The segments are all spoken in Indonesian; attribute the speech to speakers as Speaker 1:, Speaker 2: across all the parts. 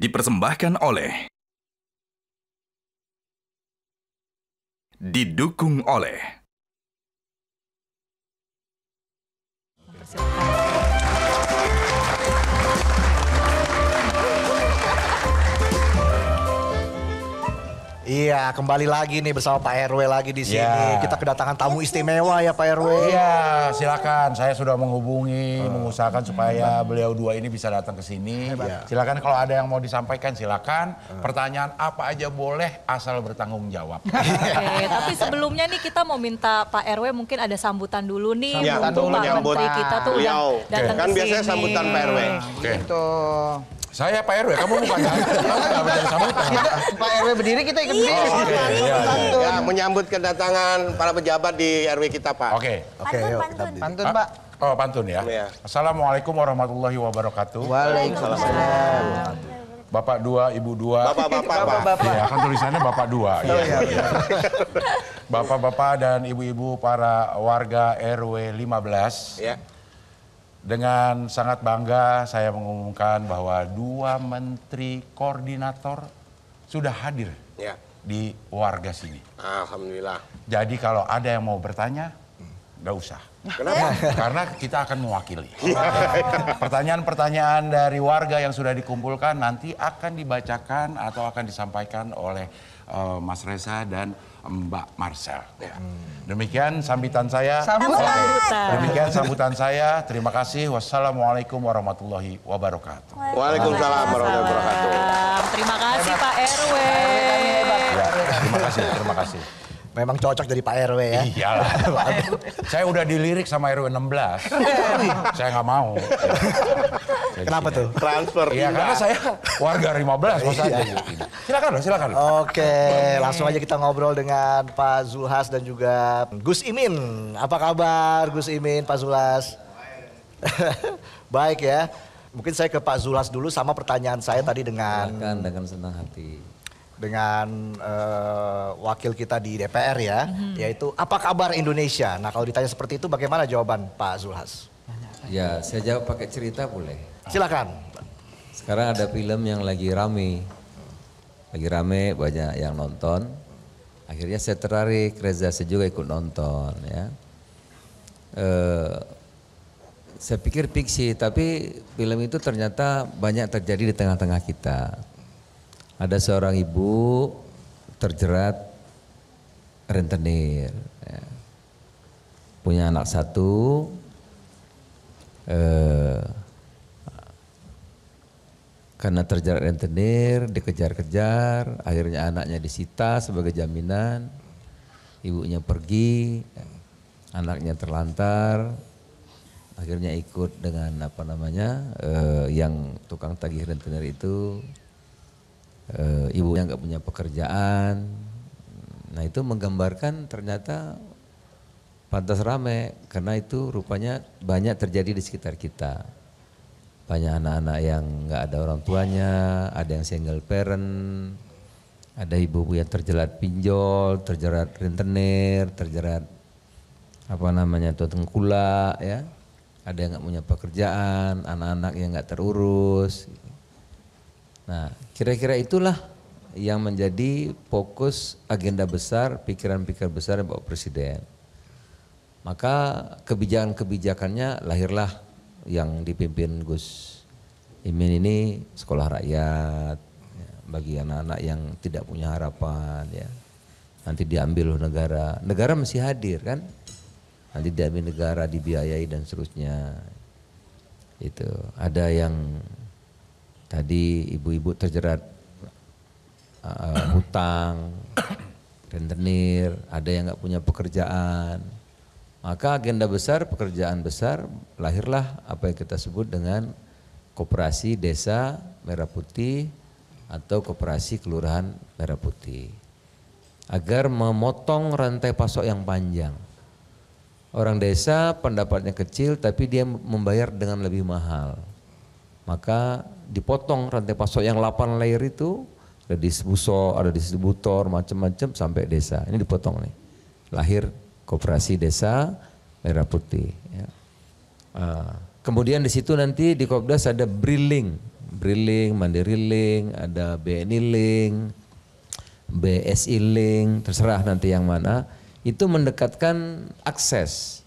Speaker 1: Dipersembahkan oleh, didukung oleh
Speaker 2: Iya, kembali lagi nih bersama Pak RW lagi di sini. Ya. Kita kedatangan tamu istimewa ya Pak RW.
Speaker 3: Iya, silakan. Saya sudah menghubungi, mengusahakan supaya beliau dua ini bisa datang ke sini. Ya. Silakan kalau ada yang mau disampaikan silakan. Pertanyaan apa aja boleh asal bertanggung jawab.
Speaker 4: Oke, tapi sebelumnya nih kita mau minta Pak RW mungkin ada sambutan dulu nih untuk Pak Menteri kita tuh udah datang ke sini.
Speaker 5: Kan biasanya sambutan Pak RW.
Speaker 3: Oke. Saya Pak RW, kamu bukan nggak bisa sambutan.
Speaker 2: Pak RW berdiri, kita ikut berdiri.
Speaker 5: Ya, menyambut kedatangan para pejabat di RW kita, Pak.
Speaker 3: Oke.
Speaker 2: Pantun, Pak.
Speaker 3: Oh, pantun ya. Assalamualaikum warahmatullahi wabarakatuh.
Speaker 2: Waalaikumsalam.
Speaker 3: Bapak dua, ibu dua.
Speaker 5: Bapak.
Speaker 3: Ya, kan tulisannya Bapak dua. Iya. Bapak-bapak dan ibu-ibu para warga RW 15.
Speaker 5: Ya.
Speaker 3: Dengan sangat bangga saya mengumumkan bahwa dua menteri koordinator sudah hadir di warga sini.
Speaker 5: Alhamdulillah.
Speaker 3: Jadi kalau ada yang mau bertanya, nggak usah.
Speaker 5: Kenapa?
Speaker 3: Karena kita akan mewakili. Pertanyaan-pertanyaan dari warga yang sudah dikumpulkan nanti akan dibacakan atau akan disampaikan oleh Mas Reza dan Mbak Marcel. Demikian sambutan saya. Demikian sambutan saya. Terima kasih. Wassalamualaikum warahmatullahi wabarakatuh.
Speaker 5: Waalaikumsalam warahmatullahi wabarakatuh.
Speaker 4: Terima kasih Pak RW.
Speaker 3: Ya, terima kasih.
Speaker 2: Memang cocok jadi Pak RW ya.
Speaker 3: Iyalah. Saya udah dilirik sama RW 16. Saya nggak mau.
Speaker 2: Kenapa tuh?
Speaker 5: Transfer.
Speaker 3: Iya, karena saya warga 15 masa aja. Silakan.
Speaker 2: Oke, langsung aja kita ngobrol dengan Pak Zulhas dan juga Gus Imin. Apa kabar Gus Imin, Pak Zulhas? Baik ya. Mungkin saya ke Pak Zulhas dulu sama pertanyaan saya tadi dengan
Speaker 6: senang hati.
Speaker 2: Dengan wakil kita di DPR ya, yaitu apa kabar Indonesia? Nah kalau ditanya seperti itu bagaimana jawaban Pak Zulhas?
Speaker 6: Ya saya jawab pakai cerita boleh?
Speaker 2: Silakan.
Speaker 6: Sekarang ada film yang lagi rame banyak yang nonton. Akhirnya saya tertarik, Reza saya juga ikut nonton ya. Saya pikir fiksi tapi film itu ternyata banyak terjadi di tengah-tengah kita. Ada seorang ibu terjerat rentenir, ya. Punya anak satu, karena terjerat rentenir dikejar-kejar, akhirnya anaknya disita sebagai jaminan, ibunya pergi, anaknya terlantar, akhirnya ikut dengan yang tukang tagih rentenir itu. Ibunya nggak punya pekerjaan, nah itu menggambarkan ternyata pantas rame karena itu rupanya banyak terjadi di sekitar kita. Banyak anak-anak yang nggak ada orang tuanya, ada yang single parent, ada ibu-ibu yang terjerat pinjol, terjerat rentenir, terjerat tengkulak ya. Ada yang nggak punya pekerjaan, anak-anak yang nggak terurus. Nah, kira-kira itulah yang menjadi fokus agenda besar, pikiran-pikiran besar Bapak Presiden. Maka kebijakan-kebijakannya lahirlah yang dipimpin Gus Imin ini sekolah rakyat ya, bagi anak-anak yang tidak punya harapan ya. Nanti diambil oleh negara, negara mesti hadir kan? Nanti diambil negara, dibiayai dan seterusnya. Itu ada yang tadi ibu-ibu terjerat hutang, rentenir, ada yang nggak punya pekerjaan. Maka agenda besar, pekerjaan besar, lahirlah apa yang kita sebut dengan Koperasi Desa Merah Putih atau Koperasi Kelurahan Merah Putih. Agar memotong rantai pasok yang panjang. Orang desa pendapatnya kecil tapi dia membayar dengan lebih mahal. Maka dipotong rantai pasok yang 8 layer itu, ada distributor, macam-macam sampai desa. Ini dipotong nih. Lahir Koperasi Desa Merah Putih. Ya. Kemudian di situ nanti di Kopdas ada briling. BRI-Link, Mandiri Link, ada BNI Link, BSI Link, terserah nanti yang mana. Itu mendekatkan akses.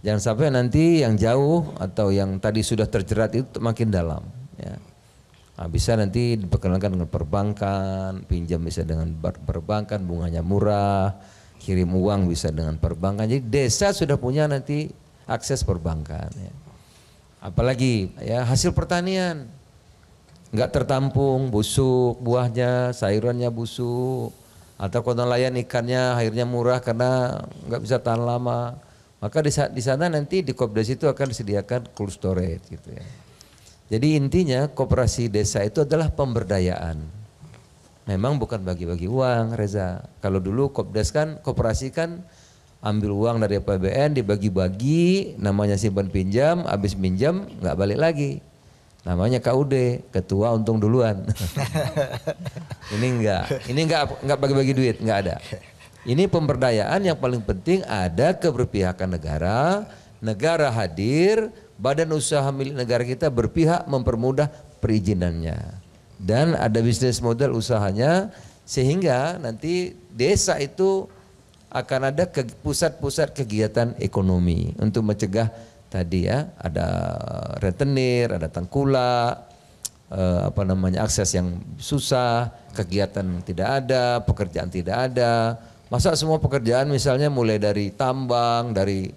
Speaker 6: Jangan sampai nanti yang jauh atau yang tadi sudah terjerat itu makin dalam. Ya. Nah, bisa nanti diperkenalkan dengan perbankan, pinjam bisa dengan perbankan, bunganya murah, kirim uang bisa dengan perbankan. Jadi desa sudah punya nanti akses perbankan. Ya. Apalagi ya hasil pertanian nggak tertampung, busuk buahnya, sayurannya busuk, atau kalau nelayan ikannya akhirnya murah karena nggak bisa tahan lama. Maka di sana nanti di Kopdas itu akan disediakan cold storage gitu ya. Jadi intinya koperasi desa itu adalah pemberdayaan. Memang bukan bagi-bagi uang, Reza. Kalau dulu Kopdas kan, koperasi kan ambil uang dari APBN dibagi-bagi, namanya simpan pinjam, habis pinjam nggak balik lagi. Namanya KUD, ketua untung duluan. Ini enggak bagi-bagi duit, enggak ada. Ini pemberdayaan yang paling penting ada keberpihakan negara, negara hadir, badan usaha milik negara kita berpihak mempermudah perizinannya. Dan ada bisnis model usahanya sehingga nanti desa itu akan ada pusat-pusat kegiatan ekonomi untuk mencegah tadi ya, ada rentenir, ada tengkulak, akses yang susah, kegiatan tidak ada, pekerjaan tidak ada. Masa semua pekerjaan misalnya mulai dari tambang, dari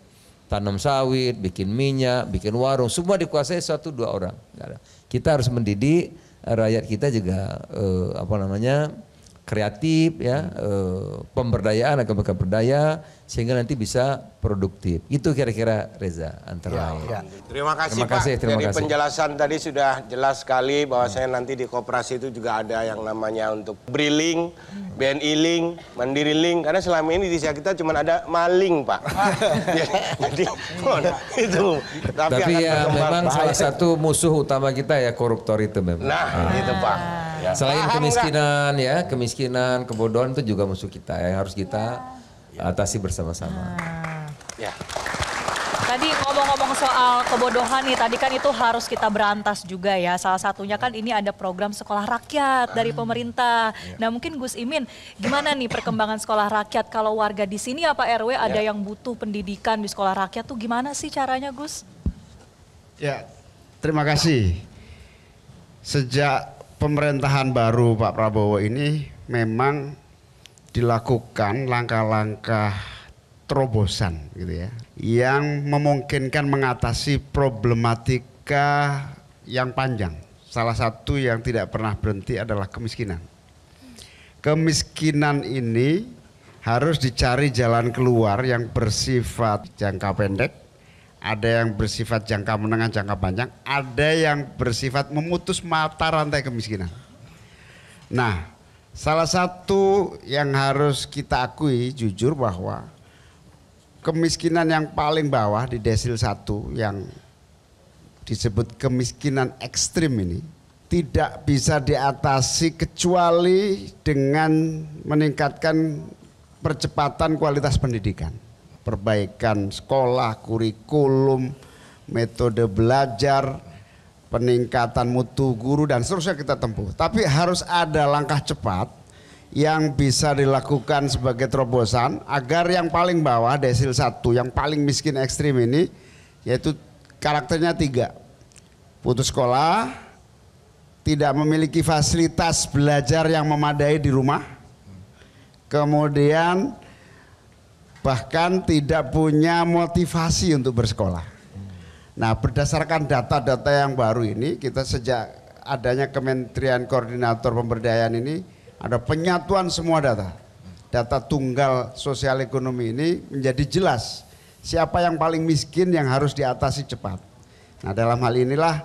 Speaker 6: tanam sawit, bikin minyak, bikin warung, semua dikuasai 1-2 orang. Kita harus mendidik rakyat kita juga kreatif ya, pemberdayaan akan berdaya sehingga nanti bisa produktif. Itu kira-kira Reza antara lain.
Speaker 5: Ya. Terima kasih Pak. Dari penjelasan tadi sudah jelas sekali bahwasanya nanti di koperasi itu juga ada yang namanya untuk BRI Link, BNI Link, Mandiri Link. Karena selama ini di desa kita cuma ada maling Pak. Jadi itu.
Speaker 6: Tapi ya memang salah satu musuh utama kita ya koruptor itu memang.
Speaker 5: Nah itu Pak.
Speaker 6: Ya. Selain kemiskinan ya, kemiskinan, kebodohan itu juga musuh kita yang harus kita atasi bersama-sama.
Speaker 5: Ya.
Speaker 4: Tadi ngomong-ngomong soal kebodohan nih, tadi kan itu harus kita berantas juga ya. Salah satunya kan ini ada program sekolah rakyat dari pemerintah. Nah mungkin Gus Imin, gimana nih perkembangan sekolah rakyat kalau warga di sini ya Pak RW ada yang butuh pendidikan di sekolah rakyat tuh gimana sih caranya Gus?
Speaker 7: Ya, terima kasih. Sejak pemerintahan baru Pak Prabowo ini memang dilakukan langkah-langkah terobosan gitu ya, yang memungkinkan mengatasi problematika yang panjang. Salah satu yang tidak pernah berhenti adalah kemiskinan. Kemiskinan ini harus dicari jalan keluar yang bersifat jangka pendek, ada yang bersifat jangka menengah, jangka panjang, ada yang bersifat memutus mata rantai kemiskinan. Nah, salah satu yang harus kita akui jujur bahwa kemiskinan yang paling bawah di desil 1 yang disebut kemiskinan ekstrim ini tidak bisa diatasi kecuali dengan meningkatkan percepatan kualitas pendidikan. Perbaikan sekolah, kurikulum, metode belajar, peningkatan mutu guru dan seterusnya kita tempuh. Tapi harus ada langkah cepat yang bisa dilakukan sebagai terobosan agar yang paling bawah desil 1 yang paling miskin ekstrim ini, yaitu karakternya 3, putus sekolah, tidak memiliki fasilitas belajar yang memadai di rumah, kemudian bahkan tidak punya motivasi untuk bersekolah. Nah, berdasarkan data-data yang baru ini, kita sejak adanya Kementerian Koordinator Pemberdayaan ini ada penyatuan semua data. Data tunggal sosial ekonomi ini menjadi jelas siapa yang paling miskin yang harus diatasi cepat. Nah, dalam hal inilah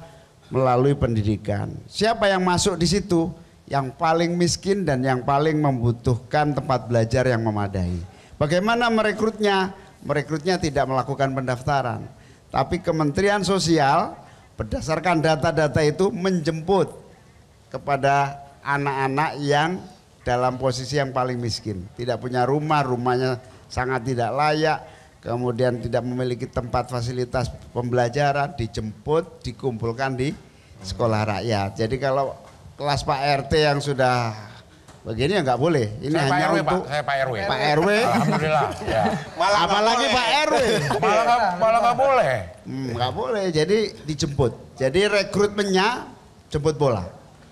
Speaker 7: melalui pendidikan. Siapa yang masuk di situ? Yang paling miskin dan yang paling membutuhkan tempat belajar yang memadai. Bagaimana merekrutnya? Merekrutnya tidak melakukan pendaftaran. Tapi Kementerian Sosial berdasarkan data-data itu menjemput kepada anak-anak yang dalam posisi yang paling miskin. Tidak punya rumah, rumahnya sangat tidak layak, kemudian tidak memiliki tempat fasilitas pembelajaran, dijemput, dikumpulkan di sekolah rakyat. Jadi kalau kelas Pak RT yang sudah begini ya nggak boleh. Ini
Speaker 3: Saya
Speaker 7: hanya
Speaker 3: Pak RW,
Speaker 7: untuk
Speaker 3: Pak. Saya Pak RW.
Speaker 7: Pak RW.
Speaker 3: Alhamdulillah. Ya.
Speaker 7: Apalagi Pak RW.
Speaker 3: Malah nggak boleh.
Speaker 7: Nggak boleh. Jadi dijemput. Jadi rekrutmennya jemput bola.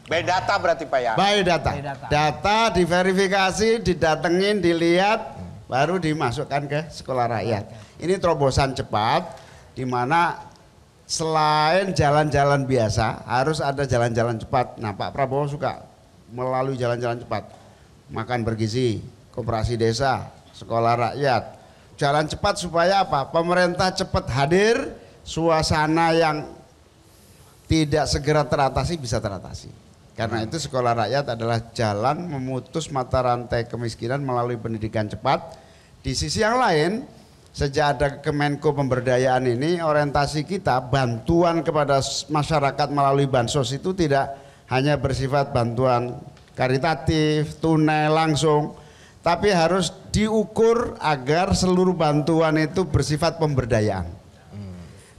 Speaker 5: By data berarti Pak ya?
Speaker 7: By data. Data diverifikasi, didatengin, dilihat, baru dimasukkan ke sekolah rakyat. Ini terobosan cepat, di mana selain jalan-jalan biasa, harus ada jalan-jalan cepat. Nah, Pak Prabowo suka melalui jalan-jalan cepat. Makan bergizi, koperasi desa, sekolah rakyat. Jalan cepat supaya apa? Pemerintah cepat hadir, suasana yang tidak segera teratasi bisa teratasi. Karena itu sekolah rakyat adalah jalan memutus mata rantai kemiskinan melalui pendidikan cepat. Di sisi yang lain, sejak ada Kemenko Pemberdayaan ini, orientasi kita bantuan kepada masyarakat melalui bansos itu tidak hanya bersifat bantuan karitatif, tunai langsung, tapi harus diukur agar seluruh bantuan itu bersifat pemberdayaan.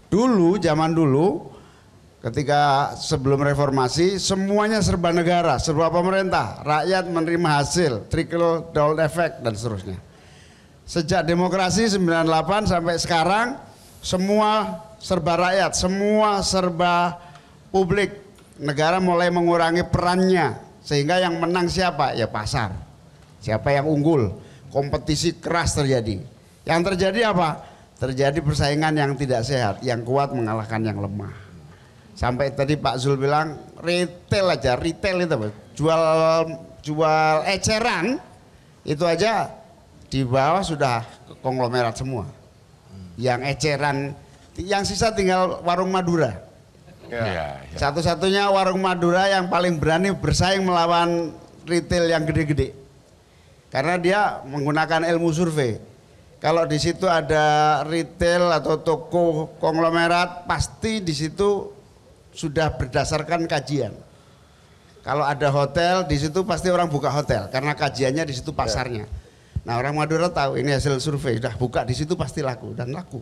Speaker 7: Dulu, zaman dulu, ketika sebelum reformasi, semuanya serba negara, serba pemerintah, rakyat menerima hasil, trickle down effect dan seterusnya. Sejak demokrasi 98 sampai sekarang, semua serba rakyat, semua serba publik. Negara mulai mengurangi perannya, sehingga yang menang siapa? Ya pasar. Siapa yang unggul? Kompetisi keras terjadi. Yang terjadi apa? Terjadi persaingan yang tidak sehat, yang kuat mengalahkan yang lemah. Sampai tadi Pak Zul bilang retail aja, retail itu jual eceran itu aja di bawah sudah konglomerat semua. Yang eceran, yang sisa tinggal warung Madura.
Speaker 3: Ya.
Speaker 7: Satu-satunya warung Madura yang paling berani bersaing melawan retail yang gede-gede. Karena dia menggunakan ilmu survei. Kalau di situ ada retail atau toko konglomerat, pasti di situ sudah berdasarkan kajian. Kalau ada hotel, di situ pasti orang buka hotel karena kajiannya di situ pasarnya. Nah, orang Madura tahu ini hasil survei, sudah buka di situ pasti laku dan laku.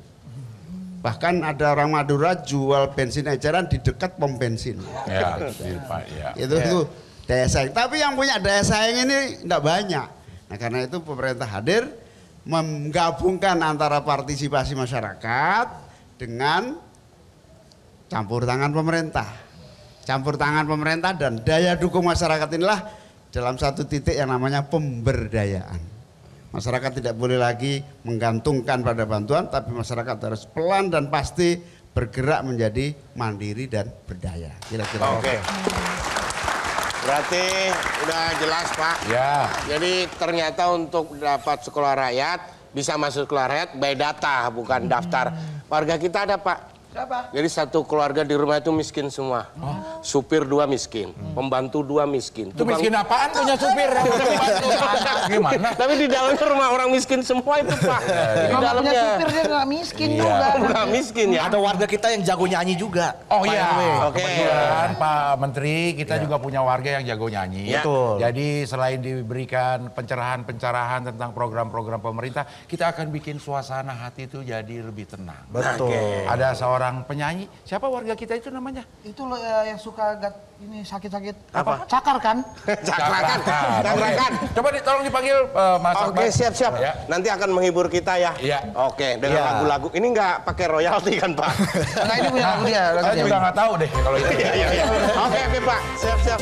Speaker 7: Bahkan ada orang Madura jual bensin eceran di dekat pom bensin.
Speaker 3: Ya, Pak, ya.
Speaker 7: Itu daya saing. Tapi yang punya daya saing ini tidak banyak. Nah, karena itu pemerintah hadir menggabungkan antara partisipasi masyarakat dengan campur tangan pemerintah. Campur tangan pemerintah dan daya dukung masyarakat inilah dalam satu titik yang namanya pemberdayaan. Masyarakat tidak boleh lagi menggantungkan pada bantuan, tapi masyarakat harus pelan dan pasti bergerak menjadi mandiri dan berdaya. Kira-kira.
Speaker 5: Oke. Berarti udah jelas Pak.
Speaker 3: Ya.
Speaker 5: Jadi ternyata untuk dapat sekolah rakyat, bisa masuk sekolah rakyat by data, bukan daftar. Warga kita ada Pak.
Speaker 2: Siapa?
Speaker 5: Jadi satu keluarga di rumah itu miskin semua. Supir 2 miskin, pembantu 2 miskin.
Speaker 3: Itu miskin apaan punya supir? Gimana?
Speaker 5: Tapi di dalamnya rumah orang miskin semua itu Pak. Di
Speaker 8: Kalau punya
Speaker 5: dalamnya.
Speaker 8: supir dia nggak miskin
Speaker 3: Iya.
Speaker 8: juga.
Speaker 5: Nggak miskin ya.
Speaker 2: Ada warga kita yang jago nyanyi juga.
Speaker 3: Oh
Speaker 2: Pak
Speaker 3: iya,
Speaker 2: RW.
Speaker 5: Oke.
Speaker 3: kebetulan Pak Menteri kita juga punya warga yang jago nyanyi.
Speaker 2: Betul.
Speaker 3: Jadi selain diberikan pencerahan-pencerahan tentang program-program pemerintah, kita akan bikin suasana hati itu jadi lebih tenang.
Speaker 2: Betul.
Speaker 3: Ada seorang penyanyi, siapa warga kita itu namanya?
Speaker 8: Itu loh yang suka ini sakit-sakit.
Speaker 5: Apa?
Speaker 8: Cakar kan?
Speaker 5: Cakrakan. Cakrakan.
Speaker 3: Coba tolong dipanggil Mas
Speaker 5: Oke,
Speaker 3: Akbar.
Speaker 5: siap-siap.
Speaker 3: Ya.
Speaker 5: Nanti akan menghibur kita ya.
Speaker 3: Iya.
Speaker 5: Oke, dengan
Speaker 2: Iya.
Speaker 5: lagu-lagu. Ini nggak pakai royalti kan Pak?
Speaker 8: Nah ini punya lagu dia.
Speaker 3: Saya juga nggak tahu deh kalau itu.
Speaker 5: Iya. Oke Pak. Siap.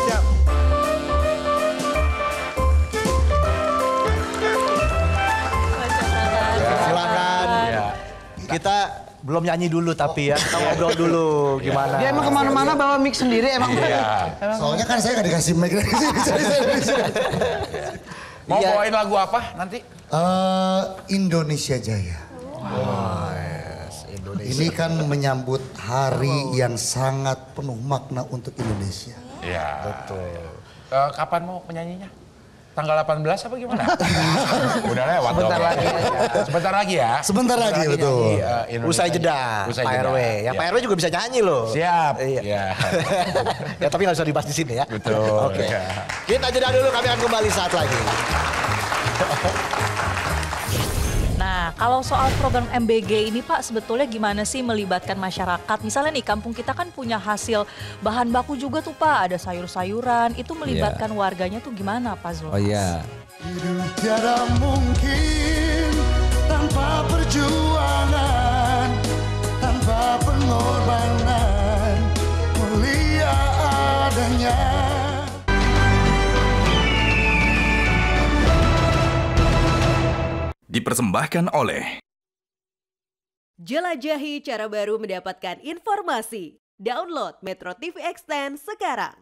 Speaker 2: Silakan.
Speaker 3: Ya.
Speaker 2: Kita belum nyanyi dulu tapi ya, kita ngobrol dulu gimana.
Speaker 8: Dia emang kemana-mana bawa mic sendiri emang.
Speaker 3: Iya.
Speaker 9: Soalnya kan saya nggak dikasih mic.
Speaker 3: Mau
Speaker 2: Iya.
Speaker 3: bawain lagu apa nanti?
Speaker 9: Indonesia Jaya. Ini kan menyambut hari yang sangat penuh makna untuk Indonesia.
Speaker 3: Iya. Betul. Kapan mau penyanyinya? Tanggal 18 apa gimana? Udah lewat
Speaker 8: Sebentar
Speaker 3: dong.
Speaker 8: lagi aja.
Speaker 3: Sebentar lagi ya.
Speaker 9: Sebentar lagi, betul.
Speaker 3: nyanyi, Indonesia.
Speaker 2: Usai jeda,
Speaker 3: Usai
Speaker 2: Pak
Speaker 3: jeda.
Speaker 2: RW. Yang
Speaker 3: Ya.
Speaker 2: Pak RW juga bisa nyanyi loh.
Speaker 3: Siap.
Speaker 2: Iya.
Speaker 3: Ya.
Speaker 2: Ya tapi nggak usah dibahas di sini ya.
Speaker 3: Betul.
Speaker 2: Oke.
Speaker 3: Ya.
Speaker 2: Kita jeda dulu, kami akan kembali saat lagi.
Speaker 4: Nah, Kalau soal program MBG ini Pak, sebetulnya gimana sih melibatkan masyarakat? Misalnya nih, kampung kita kan punya hasil bahan baku juga tuh Pak, ada sayur-sayuran, itu melibatkan warganya tuh gimana Pak Zulhas?
Speaker 6: Oh iya.
Speaker 10: Hidup tiada mungkin tanpa perjuangan, tanpa pengorbanan, mulia adanya.
Speaker 1: Dipersembahkan oleh
Speaker 11: Jelajahi cara baru mendapatkan informasi. Download Metro TV Extend sekarang.